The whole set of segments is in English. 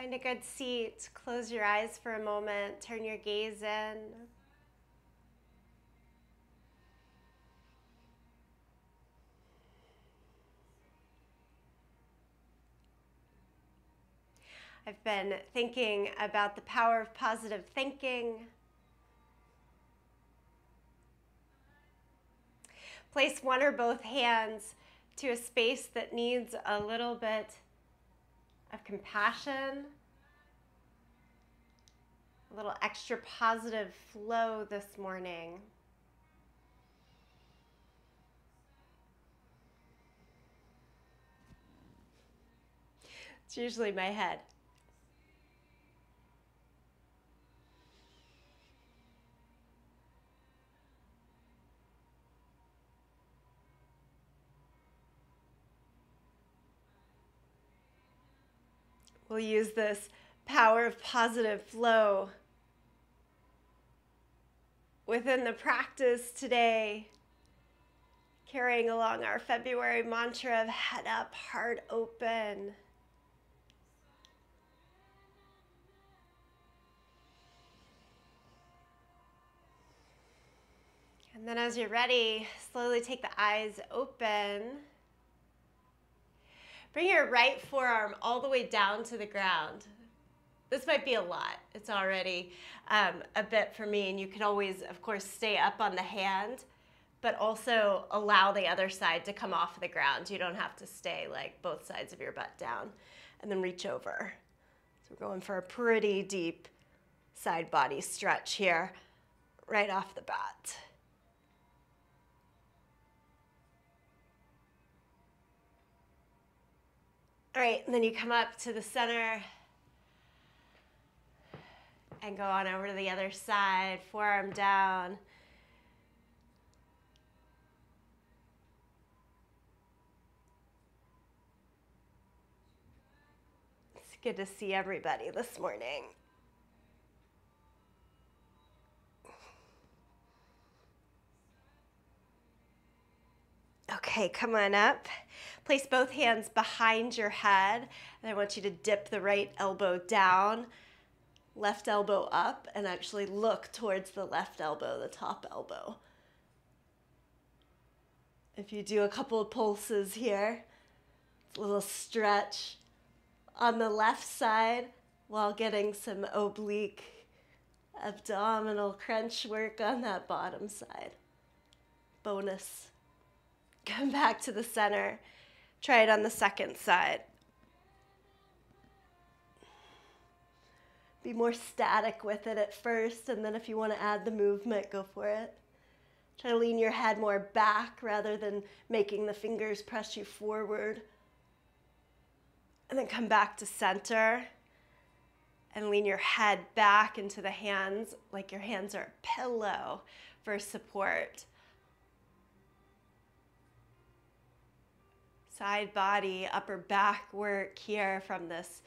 Find a good seat. Close your eyes for a moment. Turn your gaze in. I've been thinking about the power of positive thinking. Place one or both hands to a space that needs a little bit of compassion, a little extra positive flow this morning. It's usually my head. We'll use this power of positive flow within the practice today, carrying along our February mantra of head up, heart open. And then as you're ready, slowly take the eyes open. Bring your right forearm all the way down to the ground. This might be a lot. It's already a bit for me, and you can always, of course, stay up on the hand, but also allow the other side to come off the ground. You don't have to stay like both sides of your butt down, and then reach over. So we're going for a pretty deep side body stretch here, right off the bat. All right, and then you come up to the center and go on over to the other side, forearm down. It's good to see everybody this morning. Okay, come on up. Place both hands behind your head, and I want you to dip the right elbow down, left elbow up, and actually look towards the left elbow, the top elbow. If you do a couple of pulses here, a little stretch on the left side while getting some oblique abdominal crunch work on that bottom side. Bonus. Come back to the center. Try it on the second side. Be more static with it at first, and then if you want to add the movement, go for it. Try to lean your head more back rather than making the fingers press you forward. And then come back to center and lean your head back into the hands like your hands are a pillow for support. Side body, upper back work here from this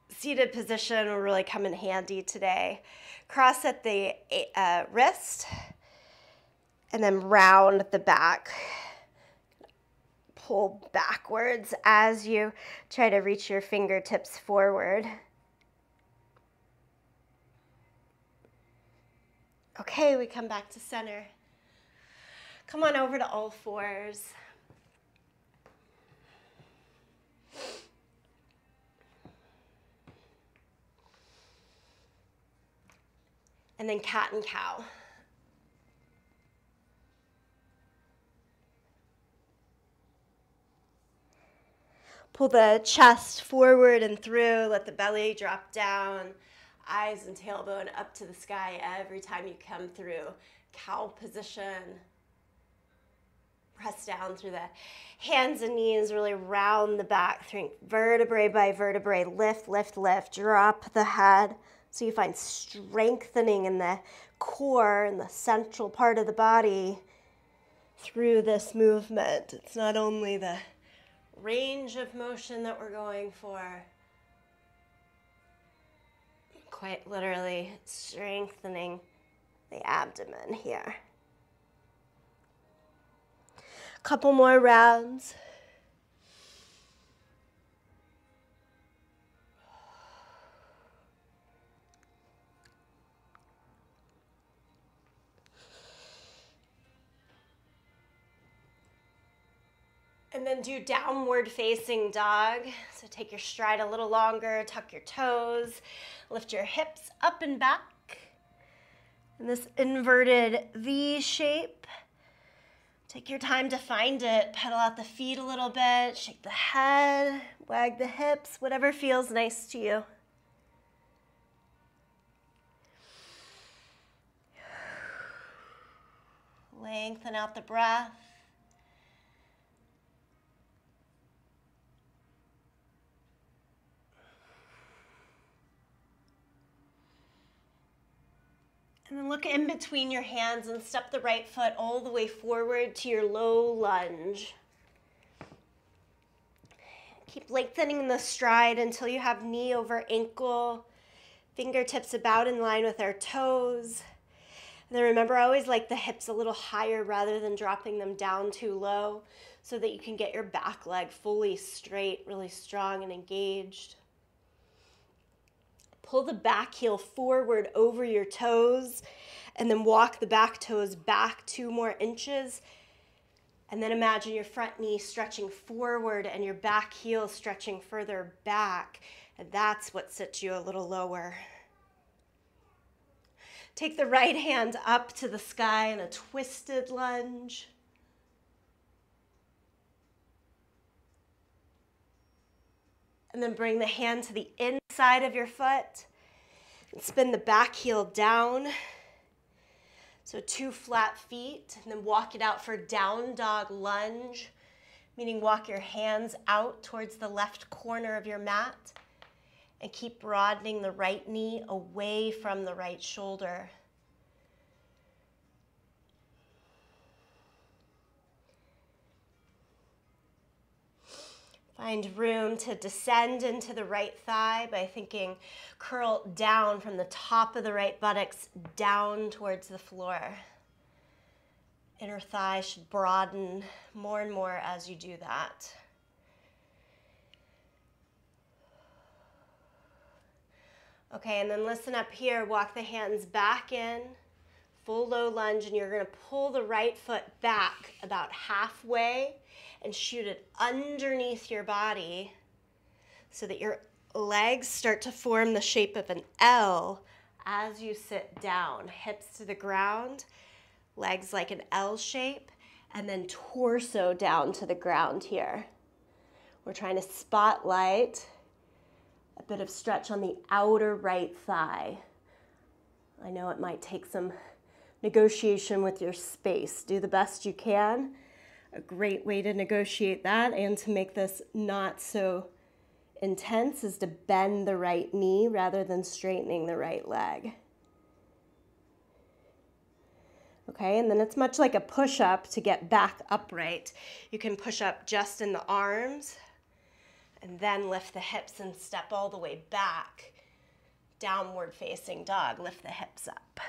seated position will really come in handy today. Cross at the wrist and then round the back. Pull backwards as you try to reach your fingertips forward. Okay, we come back to center. Come on over to all fours. And then cat and cow. Pull the chest forward and through, let the belly drop down, eyes and tailbone up to the sky every time you come through. Cow position. Press down through the hands and knees, really round the back, think vertebrae by vertebrae, lift, lift, lift, drop the head. So you find strengthening in the core and the central part of the body through this movement. It's not only the range of motion that we're going for, quite literally strengthening the abdomen here. Couple more rounds. And then do downward facing dog. So take your stride a little longer, tuck your toes, lift your hips up and back. In this inverted V shape. Take your time to find it. Pedal out the feet a little bit, shake the head, wag the hips, whatever feels nice to you. Lengthen out the breath. And then look in between your hands and step the right foot all the way forward to your low lunge. Keep lengthening the stride until you have knee over ankle, fingertips about in line with our toes. And then remember, I always like the hips a little higher rather than dropping them down too low so that you can get your back leg fully straight, really strong and engaged. Pull the back heel forward over your toes and then walk the back toes back 2 more inches. And then imagine your front knee stretching forward and your back heel stretching further back. And that's what sits you a little lower. Take the right hand up to the sky in a twisted lunge. And then bring the hand to the inside of your foot and spin the back heel down. So 2 flat feet, and then walk it out for down dog lunge, meaning walk your hands out towards the left corner of your mat and keep broadening the right knee away from the right shoulder. Find room to descend into the right thigh by thinking curl down from the top of the right buttocks down towards the floor. Inner thigh should broaden more and more as you do that. Okay, and then listen up here. Walk the hands back in, full low lunge, and you're going to pull the right foot back about halfway and shoot it underneath your body so that your legs start to form the shape of an L as you sit down. Hips to the ground, legs like an L shape, and then torso down to the ground here. We're trying to spotlight a bit of stretch on the outer right thigh. I know it might take some negotiation with your space. Do the best you can. A great way to negotiate that and to make this not so intense is to bend the right knee rather than straightening the right leg. Okay, and then it's much like a push-up to get back upright. You can push up just in the arms and then lift the hips and step all the way back. Downward facing dog, lift the hips up.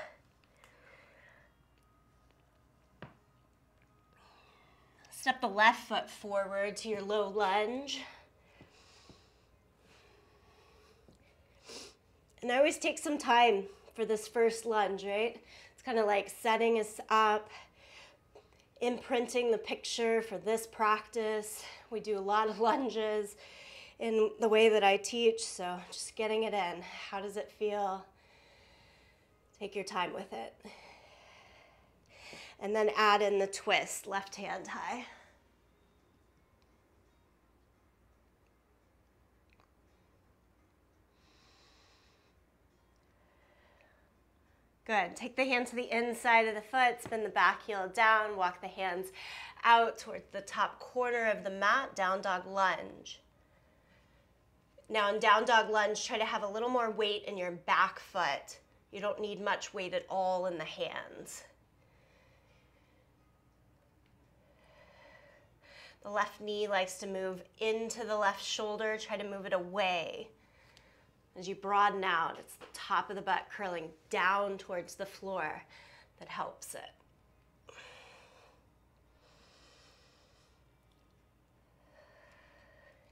Step the left foot forward to your low lunge. And I always take some time for this first lunge, right? It's kind of like setting us up, imprinting the picture for this practice. We do a lot of lunges in the way that I teach, so just getting it in. How does it feel? Take your time with it. And then add in the twist, left hand high. Good. Take the hand to the inside of the foot, spin the back heel down, walk the hands out towards the top corner of the mat, down dog lunge. Now in down dog lunge, try to have a little more weight in your back foot. You don't need much weight at all in the hands. The left knee likes to move into the left shoulder. Try to move it away. As you broaden out, it's the top of the butt curling down towards the floor that helps it.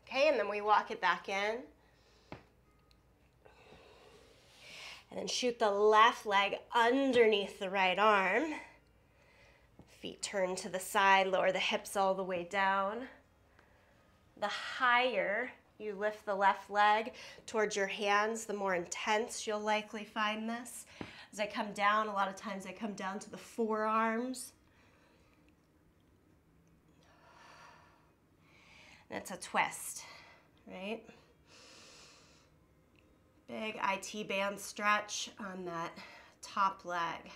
Okay, and then we walk it back in. And then shoot the left leg underneath the right arm. Feet turn to the side, lower the hips all the way down. The higher you lift the left leg towards your hands, the more intense you'll likely find this. As I come down, a lot of times I come down to the forearms. And it's a twist, right? Big IT band stretch on that top leg,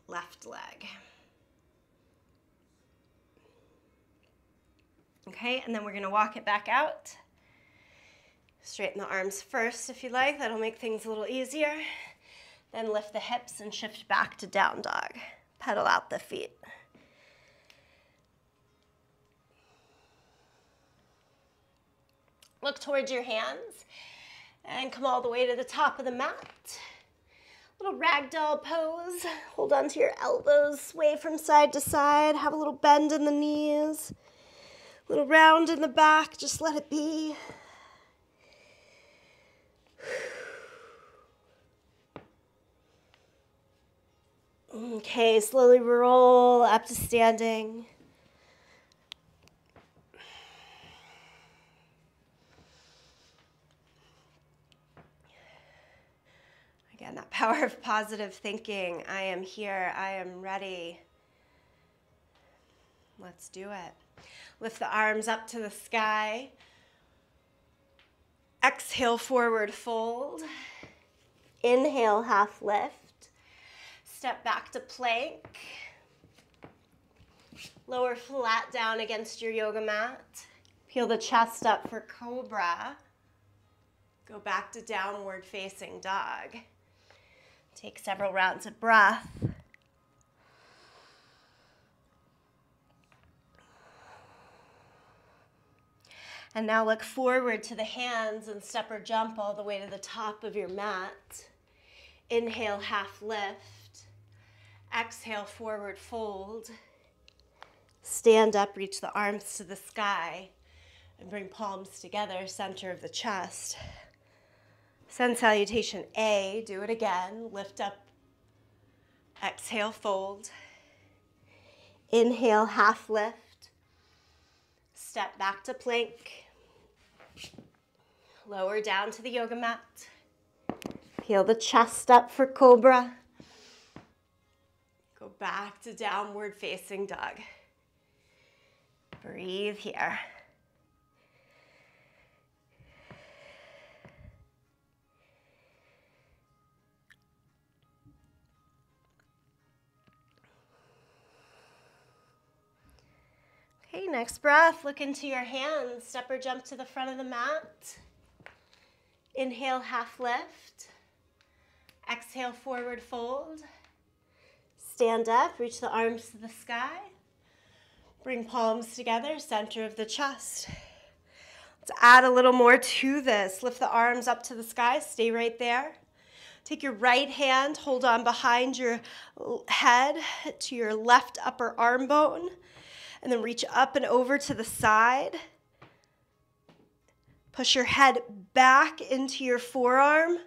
left leg. Okay, and then we're gonna walk it back out. Straighten the arms first if you like, that'll make things a little easier. Then lift the hips and shift back to down dog. Pedal out the feet. Look towards your hands and come all the way to the top of the mat. Little ragdoll pose. Hold on to your elbows, sway from side to side, have a little bend in the knees, a little round in the back, just let it be. Okay, slowly roll up to standing. Again, that power of positive thinking. I am here, I am ready. Let's do it. Lift the arms up to the sky. Exhale, forward fold. Inhale, half lift. Step back to plank. Lower flat down against your yoga mat. Peel the chest up for cobra. Go back to downward facing dog. Take several rounds of breath. And now look forward to the hands and step or jump all the way to the top of your mat. Inhale, half lift. Exhale, forward fold. Stand up, reach the arms to the sky, and bring palms together, center of the chest. Sun salutation A, do it again. Lift up, exhale, fold. Inhale, half lift. Step back to plank. Lower down to the yoga mat. Peel the chest up for cobra. Go back to downward facing dog. Breathe here. Okay, next breath, look into your hands. Step or jump to the front of the mat. Inhale, half lift. Exhale, forward fold. Stand up, reach the arms to the sky. Bring palms together, center of the chest. Let's add a little more to this. Lift the arms up to the sky, stay right there. Take your right hand, hold on behind your head to your left upper arm bone, and then reach up and over to the side. Push your head back into your forearm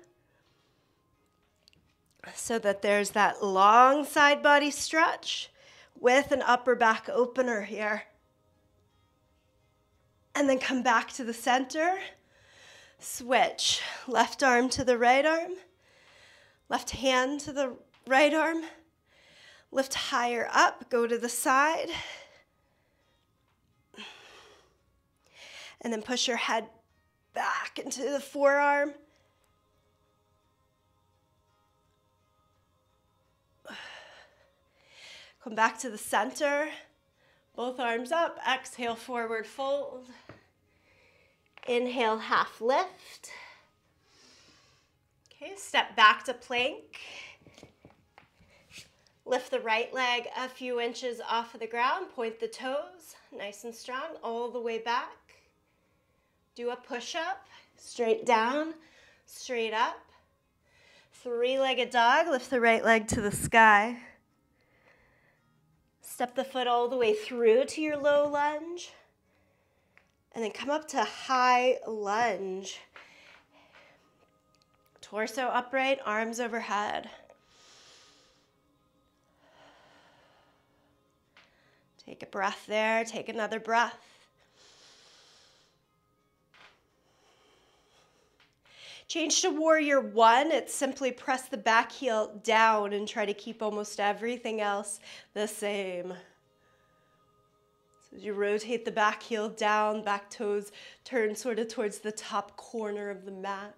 so that there's that long side body stretch with an upper back opener here. And then come back to the center. Switch. Left arm to the right arm. Left hand to the right arm. Lift higher up. Go to the side. And then push your head back into the forearm. Come back to the center. Both arms up. Exhale, forward fold. Inhale, half lift. Okay, step back to plank. Lift the right leg a few inches off of the ground. Point the toes, nice and strong, all the way back. Do a push-up, straight down, straight up. Three-legged dog, lift the right leg to the sky. Step the foot all the way through to your low lunge. And then come up to high lunge. Torso upright, arms overhead. Take a breath there, take another breath. Change to warrior one. It's simply press the back heel down and try to keep almost everything else the same. So as you rotate the back heel down, back toes turn sort of towards the top corner of the mat.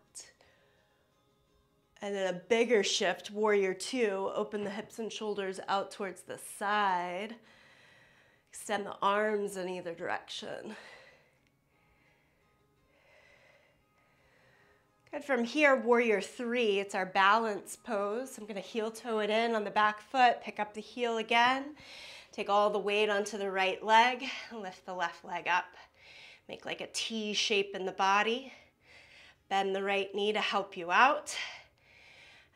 And then a bigger shift, warrior two. Open the hips and shoulders out towards the side. Extend the arms in either direction. Good. From here, warrior three, it's our balance pose. I'm going to heel toe it in on the back foot, pick up the heel again, take all the weight onto the right leg, and lift the left leg up. Make like a T shape in the body. Bend the right knee to help you out.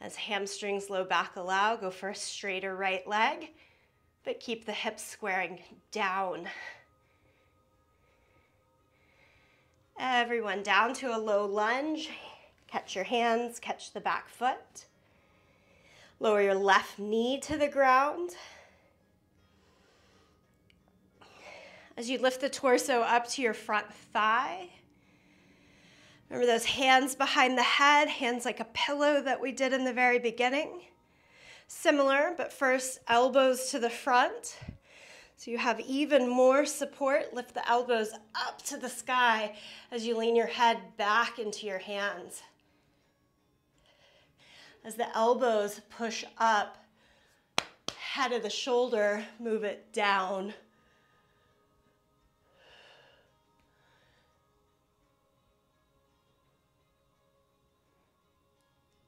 As hamstrings, low back allow, go for a straighter right leg, but keep the hips squaring down. Everyone down to a low lunge. Catch your hands, catch the back foot. Lower your left knee to the ground. As you lift the torso up to your front thigh. Remember those hands behind the head, hands like a pillow that we did in the very beginning. Similar, but first elbows to the front. So you have even more support. Lift the elbows up to the sky as you lean your head back into your hands. As the elbows push up, head of the shoulder, move it down.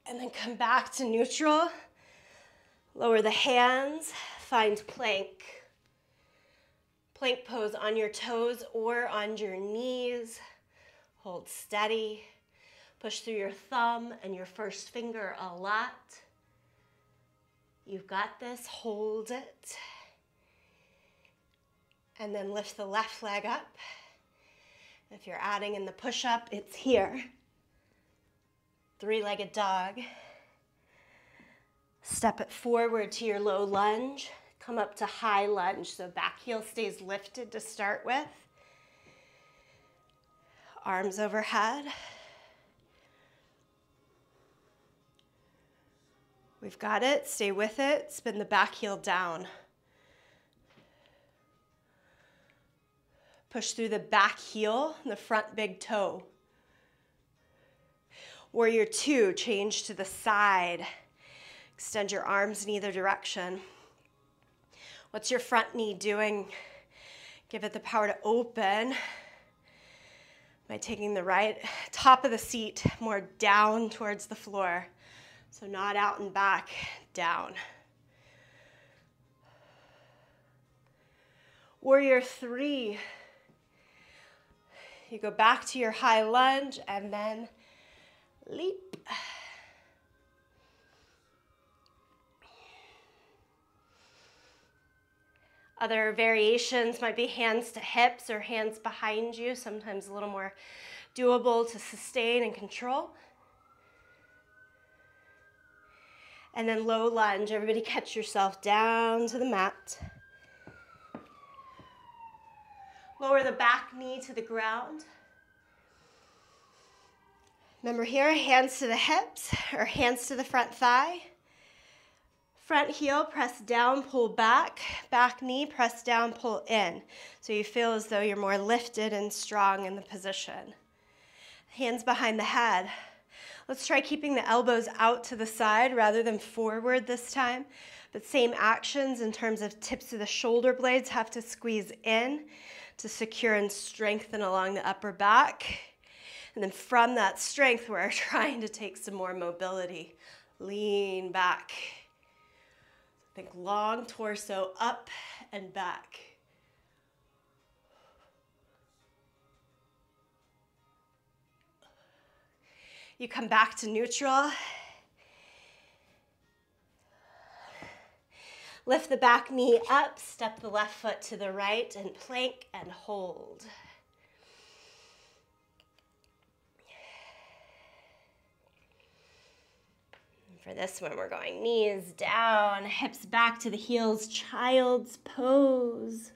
And then come back to neutral. Lower the hands, find plank. Plank pose on your toes or on your knees. Hold steady. Push through your thumb and your first finger a lot. You've got this, hold it. And then lift the left leg up. If you're adding in the push-up, it's here. Three-legged dog. Step it forward to your low lunge. Come up to high lunge, so back heel stays lifted to start with. Arms overhead. We've got it, stay with it, spin the back heel down. Push through the back heel and the front big toe. Warrior two, change to the side. Extend your arms in either direction. What's your front knee doing? Give it the power to open by taking the right top of the seat more down towards the floor. So not out and back, down. Warrior three. You go back to your high lunge and then leap. Other variations might be hands to hips or hands behind you, sometimes a little more doable to sustain and control. And then low lunge. Everybody catch yourself down to the mat. Lower the back knee to the ground. Remember here, hands to the hips or hands to the front thigh. Front heel, press down, pull back. Back knee, press down, pull in. So you feel as though you're more lifted and strong in the position. Hands behind the head. Let's try keeping the elbows out to the side rather than forward this time. But same actions in terms of tips of the shoulder blades have to squeeze in to secure and strengthen along the upper back. And then from that strength, we're trying to take some more mobility. Lean back. Think long torso up and back. You come back to neutral. Lift the back knee up, step the left foot to the right, and plank and hold. And for this one, we're going knees down, hips back to the heels, child's pose.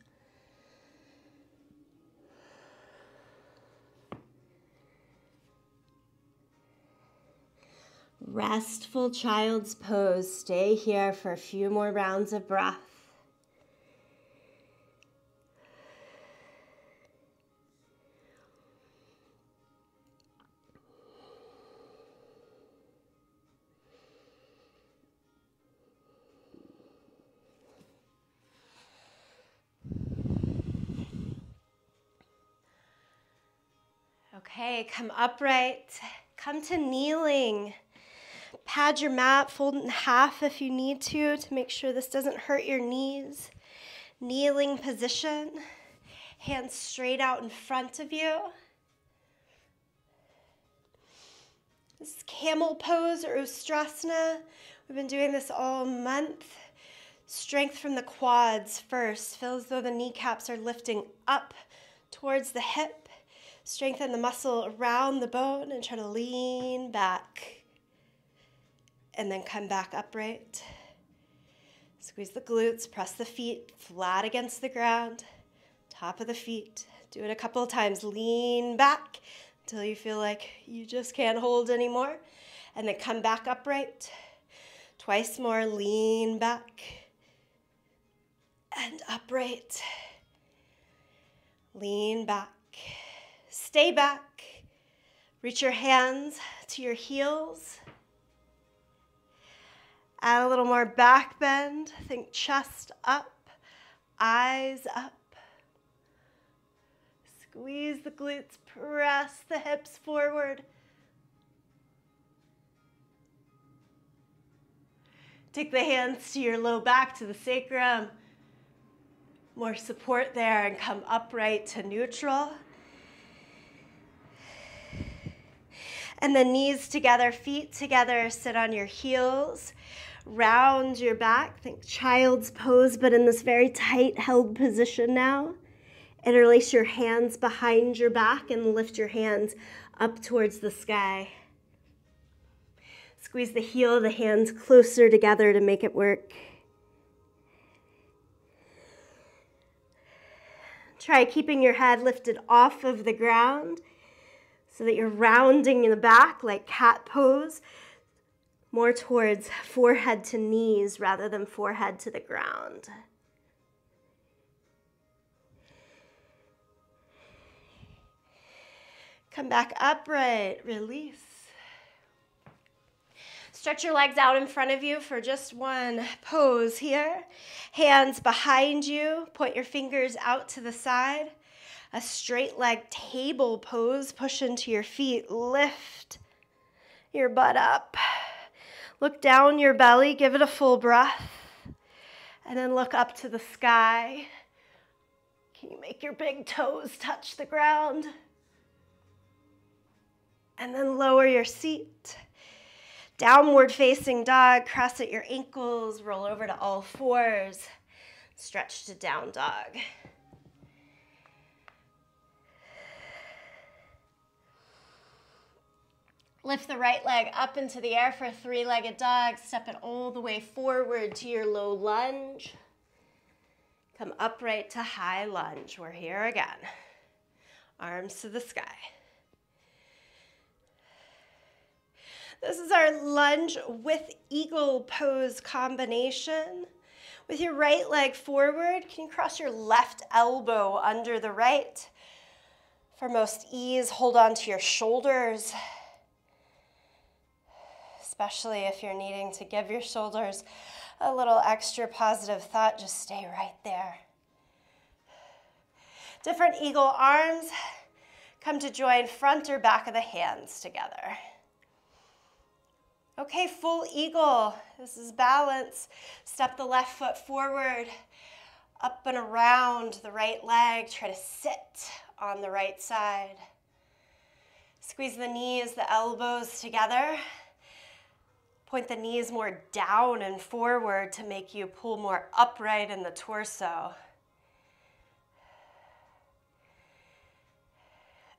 Restful child's pose. Stay here for a few more rounds of breath. Okay, come upright. Come to kneeling. Pad your mat, fold it in half if you need to make sure this doesn't hurt your knees. Kneeling position. Hands straight out in front of you. This is camel pose or Ustrasana. We've been doing this all month. Strength from the quads first. Feel as though the kneecaps are lifting up towards the hip. Strengthen the muscle around the bone and try to lean back. And then come back upright. Squeeze the glutes, press the feet flat against the ground, top of the feet. Do it a couple of times. Lean back until you feel like you just can't hold anymore. And then come back upright. Twice more, lean back and upright. Lean back. Stay back. Reach your hands to your heels. Add a little more back bend. Think chest up, eyes up. Squeeze the glutes, press the hips forward. Take the hands to your low back, to the sacrum. More support there and come upright to neutral. And then knees together, feet together, sit on your heels. Round your back, think child's pose, but in this very tight held position now. Interlace your hands behind your back and lift your hands up towards the sky. Squeeze the heel of the hands closer together to make it work. Try keeping your head lifted off of the ground so that you're rounding in the back like cat pose, more towards forehead to knees rather than forehead to the ground. Come back upright, release. Stretch your legs out in front of you for just one pose here. Hands behind you, point your fingers out to the side. A straight leg table pose, push into your feet, lift your butt up. Look down your belly, give it a full breath, and then look up to the sky. Can you make your big toes touch the ground? And then lower your seat. Downward facing dog, cross at your ankles, roll over to all fours, stretch to down dog. Lift the right leg up into the air for a three-legged dog. Step it all the way forward to your low lunge. Come upright to high lunge. We're here again. Arms to the sky. This is our lunge with eagle pose combination. With your right leg forward, can you cross your left elbow under the right? For most ease, hold on to your shoulders, especially if you're needing to give your shoulders a little extra positive thought. Just stay right there. Different eagle arms. Come to join front or back of the hands together. Okay, full eagle. This is balance. Step the left foot forward, up and around the right leg. Try to sit on the right side. Squeeze the knees, the elbows together. Point the knees more down and forward to make you pull more upright in the torso.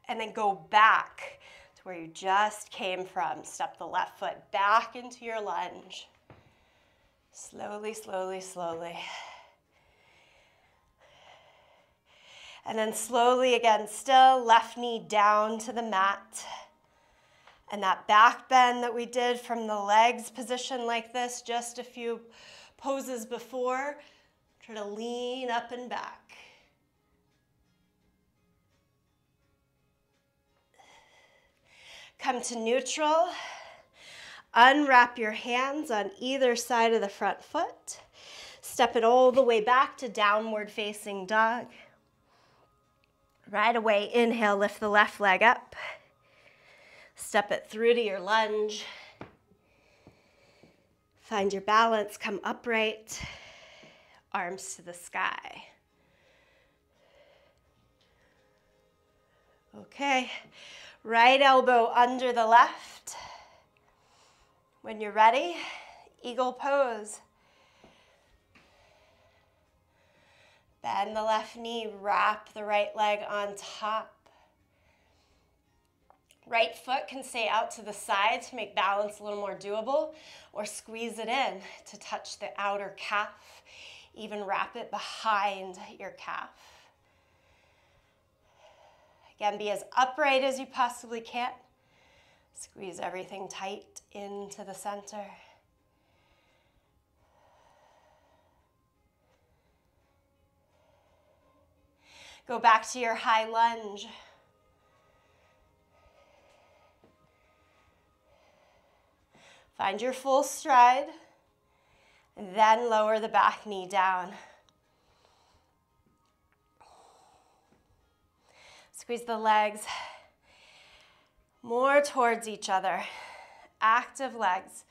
And then go back to where you just came from. Step the left foot back into your lunge. Slowly, slowly, slowly. And then slowly again, still left knee down to the mat. And that back bend that we did from the legs position like this just a few poses before, try to lean up and back. Come to neutral. Unwrap your hands on either side of the front foot. Step it all the way back to downward facing dog. Right away, inhale, lift the left leg up. Step it through to your lunge. Find your balance, come upright, arms to the sky. Okay, right elbow under the left. When you're ready, eagle pose. Bend the left knee, wrap the right leg on top. Right foot can stay out to the side to make balance a little more doable, or squeeze it in to touch the outer calf. Even wrap it behind your calf. Again, be as upright as you possibly can. Squeeze everything tight into the center. Go back to your high lunge. Find your full stride, and then lower the back knee down. Squeeze the legs more towards each other. Active legs,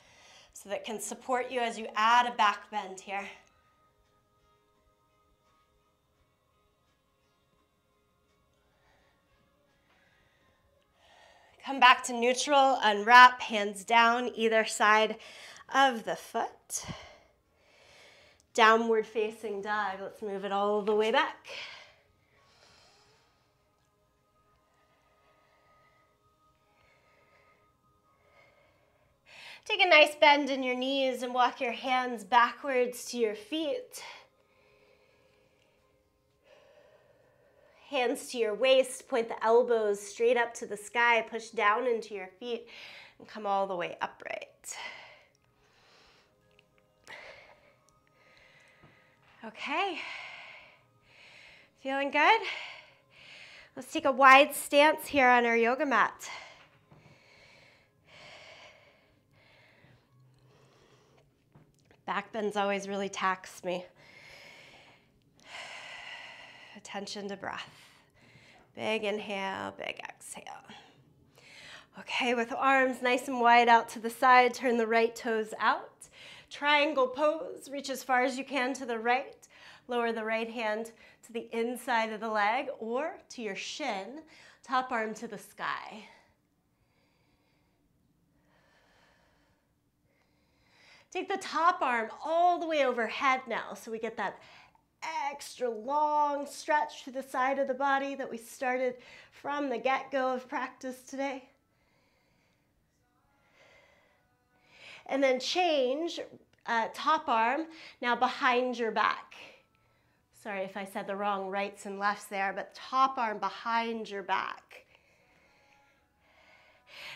so that can support you as you add a back bend here. Come back to neutral, unwrap, hands down either side of the foot. Downward facing dog, let's move it all the way back. Take a nice bend in your knees and walk your hands backwards to your feet. Hands to your waist, point the elbows straight up to the sky, push down into your feet, and come all the way upright. Okay, feeling good? Let's take a wide stance here on our yoga mat. Back bends always really tax me. Attention to breath. Big inhale, big exhale. Okay, with arms nice and wide out to the side, turn the right toes out. Triangle pose, reach as far as you can to the right. Lower the right hand to the inside of the leg or to your shin, top arm to the sky. Take the top arm all the way overhead now, so we get that extra long stretch to the side of the body that we started from the get-go of practice today. And then change top arm now behind your back. Sorry if I said the wrong rights and lefts there, but top arm behind your back.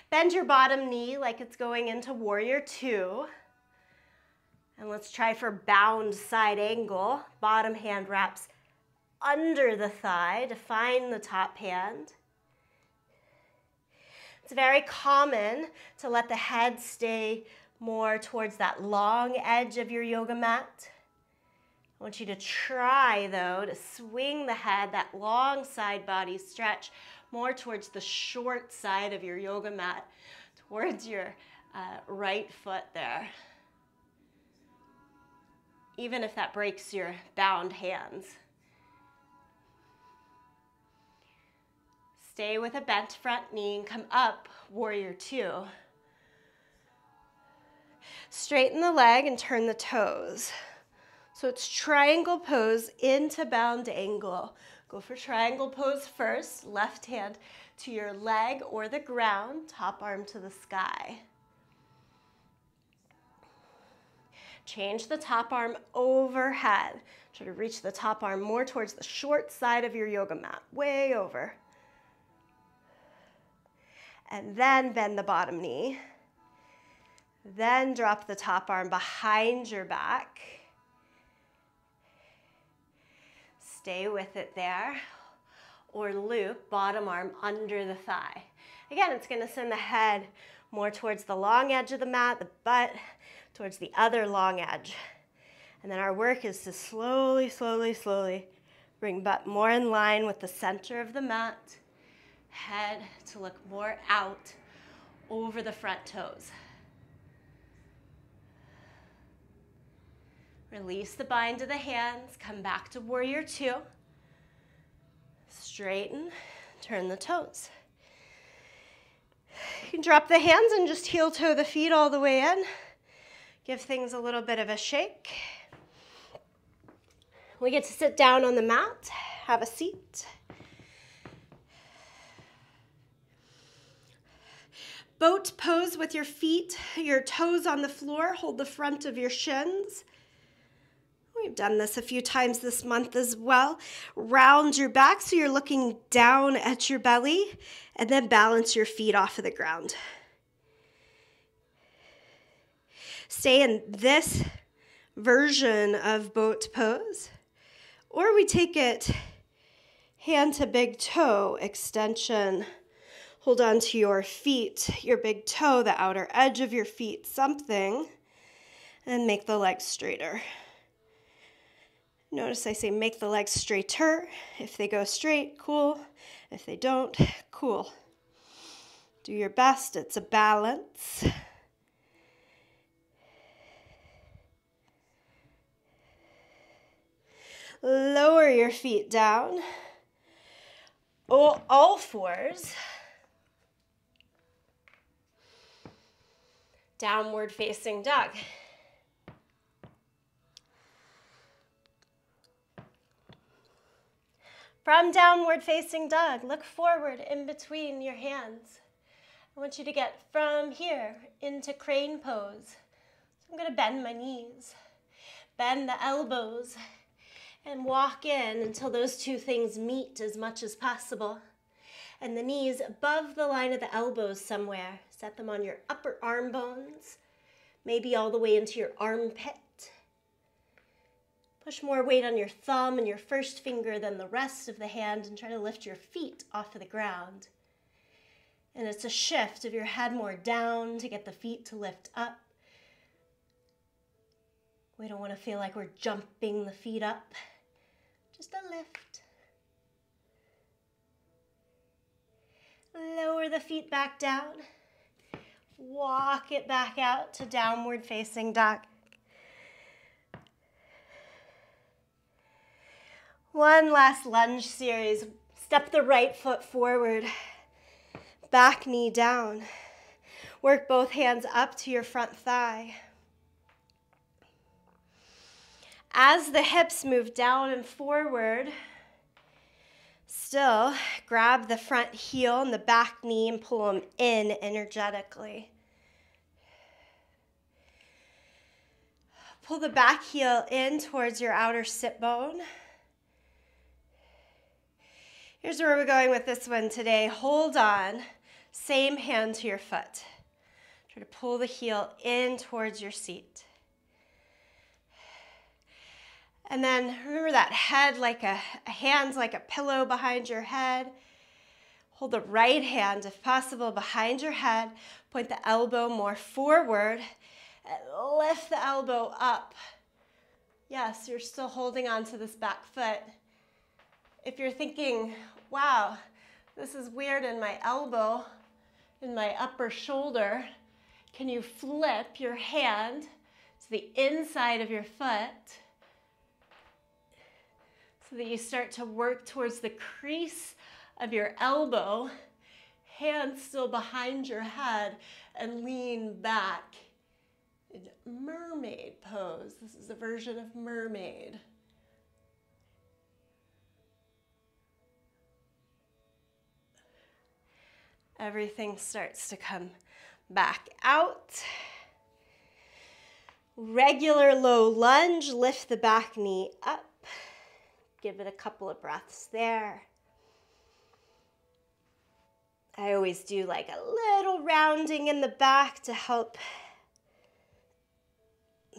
Bend your bottom knee like it's going into warrior two. And let's try for bound side angle. Bottom hand wraps under the thigh to find the top hand. It's very common to let the head stay more towards that long edge of your yoga mat. I want you to try, though, to swing the head, that long side body stretch, more towards the short side of your yoga mat, towards your right foot there. Even if that breaks your bound hands. Stay with a bent front knee and come up, warrior two. Straighten the leg and turn the toes. So it's triangle pose into bound angle. Go for triangle pose first, left hand to your leg or the ground, top arm to the sky. Change the top arm overhead. Try to reach the top arm more towards the short side of your yoga mat, way over. And then bend the bottom knee. Then drop the top arm behind your back. Stay with it there. Or loop bottom arm under the thigh. Again, it's going to send the head more towards the long edge of the mat, the butt towards the other long edge. And then our work is to slowly, slowly, slowly bring butt more in line with the center of the mat, head to look more out over the front toes. Release the bind of the hands, come back to warrior two. Straighten, turn the toes. You can drop the hands and just heel toe the feet all the way in. Give things a little bit of a shake. We get to sit down on the mat, have a seat. Boat pose with your feet, your toes on the floor, hold the front of your shins. We've done this a few times this month as well. Round your back so you're looking down at your belly, and then balance your feet off of the ground. Stay in this version of boat pose, or we take it hand to big toe extension. Hold on to your feet, your big toe, the outer edge of your feet, something, and make the legs straighter. Notice I say make the legs straighter. If they go straight, cool. If they don't, cool. Do your best. It's a balance. Lower your feet down. All fours. Downward facing dog. From downward facing dog, look forward in between your hands. I want you to get from here into crane pose. So I'm going to bend my knees, bend the elbows, and walk in until those two things meet as much as possible. And the knees above the line of the elbows somewhere. Set them on your upper arm bones, maybe all the way into your armpit. Push more weight on your thumb and your first finger than the rest of the hand and try to lift your feet off of the ground. And it's a shift of your head more down to get the feet to lift up. We don't want to feel like we're jumping the feet up. Just a lift. Lower the feet back down. Walk it back out to downward facing dog. One last lunge series. Step the right foot forward, back knee down. Work both hands up to your front thigh. As the hips move down and forward, still grab the front heel and the back knee and pull them in energetically. Pull the back heel in towards your outer sit bone. Here's where we're going with this one today. Hold on, same hand to your foot. Try to pull the heel in towards your seat. And then remember that head like a hand's like a pillow behind your head. Hold the right hand, if possible, behind your head. Point the elbow more forward and lift the elbow up. Yes, you're still holding on to this back foot. If you're thinking, wow, this is weird in my elbow, in my upper shoulder, can you flip your hand to the inside of your foot so that you start to work towards the crease of your elbow, hand still behind your head, and lean back in mermaid pose. This is a version of mermaid. Everything starts to come back out. Regular low lunge, lift the back knee up. Give it a couple of breaths there. I always do like a little rounding in the back to help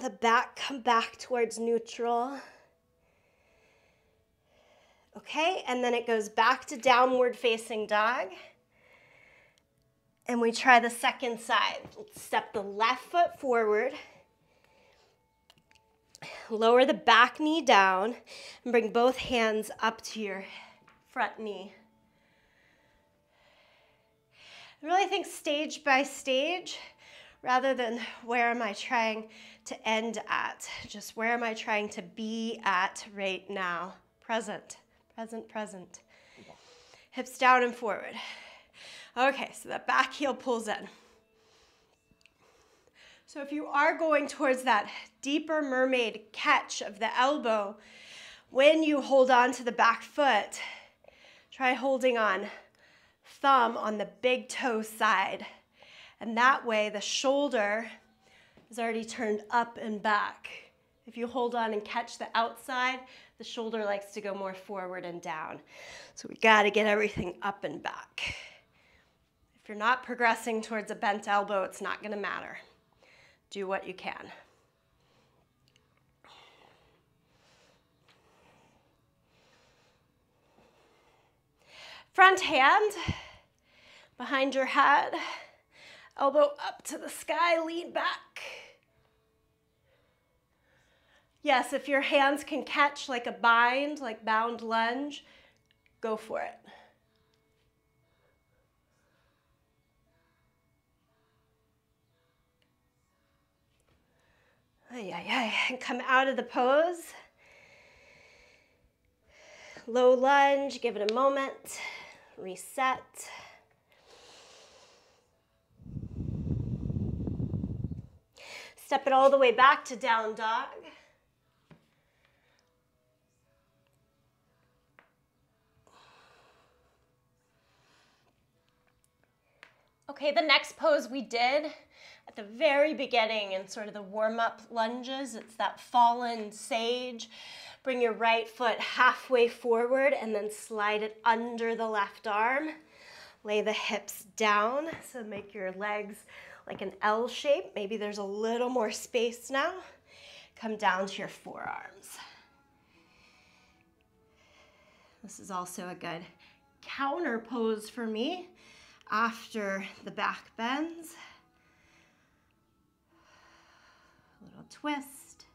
the back come back towards neutral. Okay, and then it goes back to downward facing dog. And we try the second side. Step the left foot forward. Lower the back knee down and bring both hands up to your front knee. I really think stage by stage, rather than where am I trying to end at, just where am I trying to be at right now. Present, present, present. Hips down and forward. Okay, so that back heel pulls in. So if you are going towards that deeper mermaid catch of the elbow, when you hold on to the back foot, try holding on thumb on the big toe side. And that way the shoulder is already turned up and back. If you hold on and catch the outside, the shoulder likes to go more forward and down. So we gotta get everything up and back. If you're not progressing towards a bent elbow, it's not gonna matter. Do what you can. Front hand behind your head, elbow up to the sky, lean back. Yes, if your hands can catch like a bind, like bound lunge, go for it. And come out of the pose. Low lunge, give it a moment, reset. Step it all the way back to down dog. Okay, the next pose we did at the very beginning in sort of the warm-up lunges, it's that fallen sage. Bring your right foot halfway forward and then slide it under the left arm. Lay the hips down, so make your legs like an L shape. Maybe there's a little more space now. Come down to your forearms. This is also a good counter pose for me after the back bends. A little twist.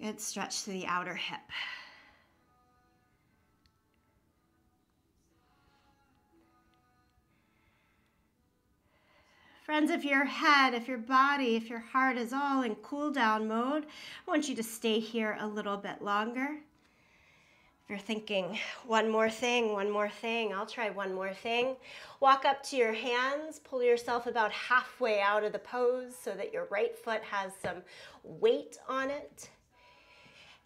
Good stretch to the outer hip. Friends, if your head, if your body, if your heart is all in cool down mode, I want you to stay here a little bit longer. If you're thinking, one more thing, I'll try one more thing. Walk up to your hands, pull yourself about halfway out of the pose so that your right foot has some weight on it.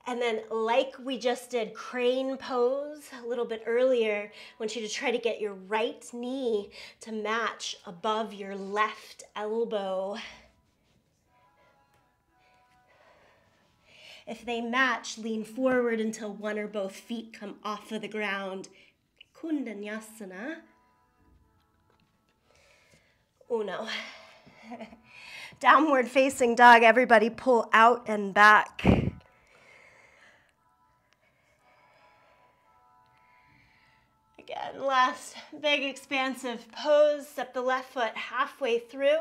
And then like we just did crane pose a little bit earlier, I want you to try to get your right knee to match above your left elbow. If they match, lean forward until one or both feet come off of the ground. Kundanyasana. Uno. Downward facing dog, everybody pull out and back. Again, last big expansive pose. Step the left foot halfway through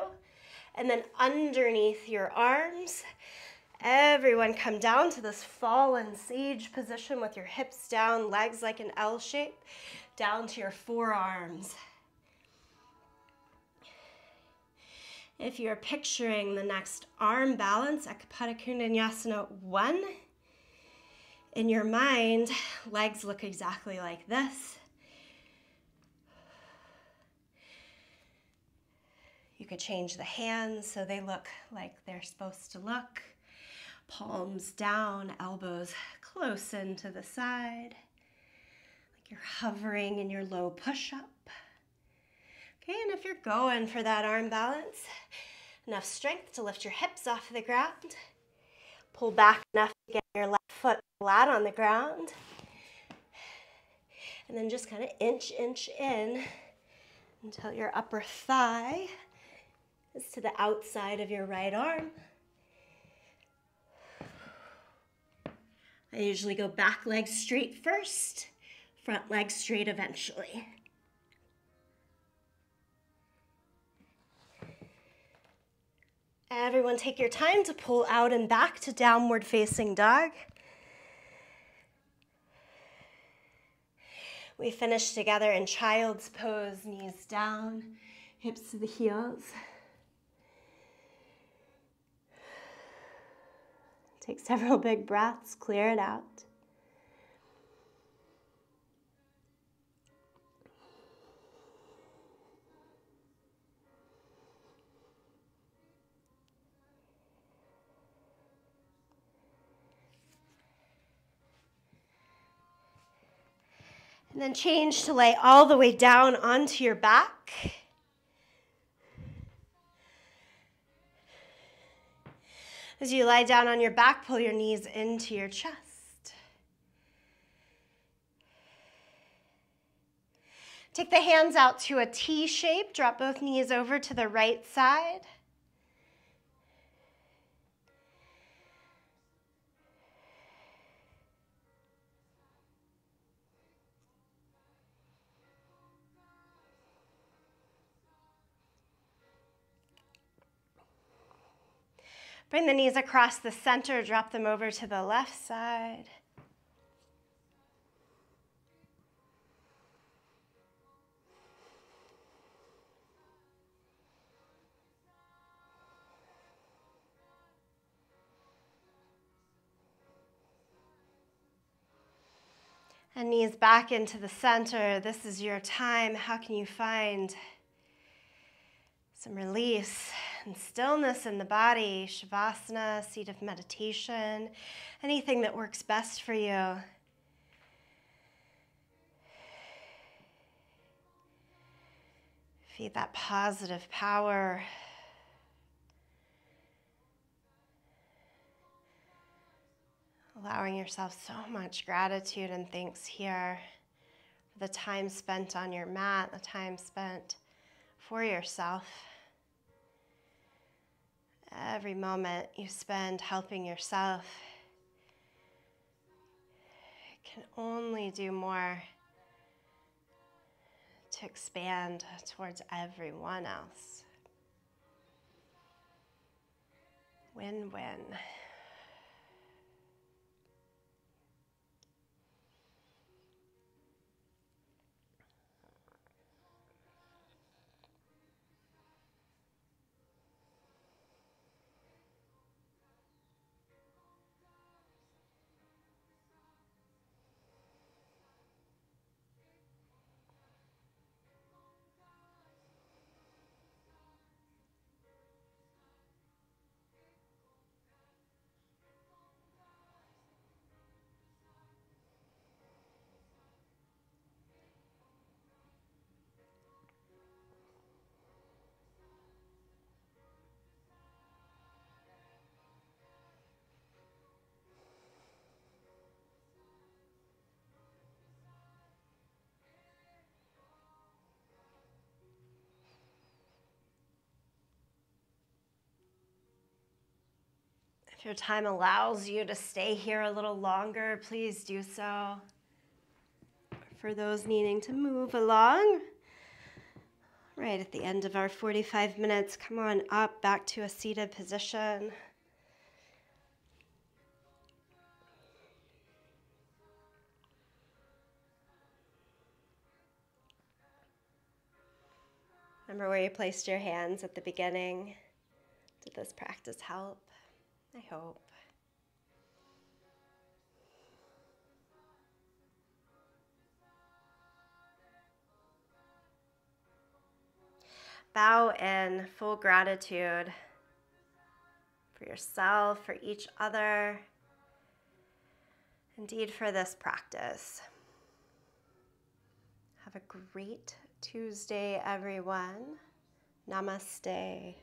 and then underneath your arms. Everyone come down to this fallen sage position with your hips down, legs like an L shape, down to your forearms. If you're picturing the next arm balance, Ekapada Kundanyasana 1, in your mind, legs look exactly like this. You could change the hands so they look like they're supposed to look. Palms down, elbows close into the side, like you're hovering in your low push-up. Okay, and if you're going for that arm balance, enough strength to lift your hips off the ground, pull back enough to get your left foot flat on the ground, and then just kind of inch in until your upper thigh is to the outside of your right arm. I usually go back leg straight first, front leg straight eventually. Everyone take your time to pull out and back to downward facing dog. We finish together in child's pose, knees down, hips to the heels. Take several big breaths, clear it out. And then change to lay all the way down onto your back. As you lie down on your back, pull your knees into your chest. Take the hands out to a T shape. Drop both knees over to the right side. Bring the knees across the center, drop them over to the left side. And knees back into the center. This is your time. How can you find some release and stillness in the body? Shavasana, seat of meditation, anything that works best for you. Feed that positive power. Allowing yourself so much gratitude and thanks here for the time spent on your mat, the time spent for yourself. Every moment you spend helping yourself can only do more to expand towards everyone else. Win-win. If your time allows you to stay here a little longer, please do so. For those needing to move along, right at the end of our 45 minutes, come on up back to a seated position. Remember where you placed your hands at the beginning. Did this practice help? I hope. Bow in full gratitude for yourself, for each other, indeed for this practice. Have a great Tuesday, everyone. Namaste.